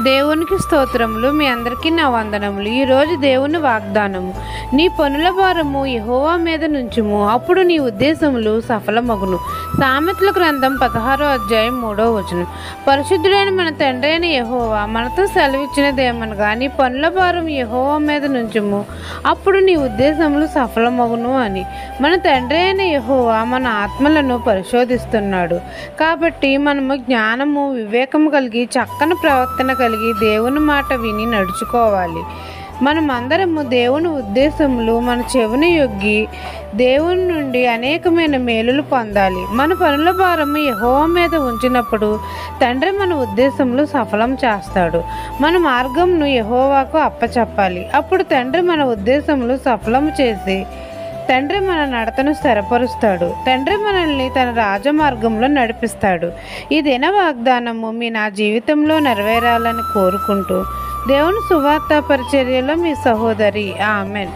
దేవునికి స్తోత్రములు. మీ అందరికీ నా వందనములు. ఈరోజు దేవుని వాగ్దానము, నీ పనుల భారము యెహోవా మీద నుంచుము, అప్పుడు నీ ఉద్దేశములు సఫలమగును. సామెతల గ్రంథం 16వ అధ్యాయం 3వ వచనం. పరిశుద్ధుడైన మన తండ్రి అయిన యెహోవా మనతో సెలవిచ్చినదేమనగా, నీ పనుల భారం యెహోవా మీద నుంచుము, అప్పుడు నీ ఉద్దేశములు సఫలమగును అని. మన తండ్రి అయిన యెహోవా మన ఆత్మలను పరిశోధిస్తున్నాడు. కాబట్టి మనము జ్ఞానము, వివేకము కలిగి, చక్కని ప్రవర్తన కలిగి దేవుని మాట విని నడుచుకోవాలి. మనమందరము దేవుని ఉద్దేశములు మన చెవిని యొగ్గి దేవుని నుండి అనేకమైన మేలులు పొందాలి. మన పనుల భారము యెహోవా మీద ఉంచినప్పుడు తండ్రి మన ఉద్దేశములు సఫలం చేస్తాడు. మన మార్గంను యెహోవాకు అప్పచెప్పాలి. అప్పుడు తండ్రి మన ఉద్దేశములు సఫలము చేసి తండ్రి మన నడతను స్థిరపరుస్తాడు. తండ్రి మనల్ని తన రాజమార్గంలో నడిపిస్తాడు. ఈ దిన వాగ్దానము నా జీవితంలో నెరవేరాలని కోరుకుంటూ దేవుని సువార్త పరిచర్యలో మీ సహోదరి. ఆమెన్.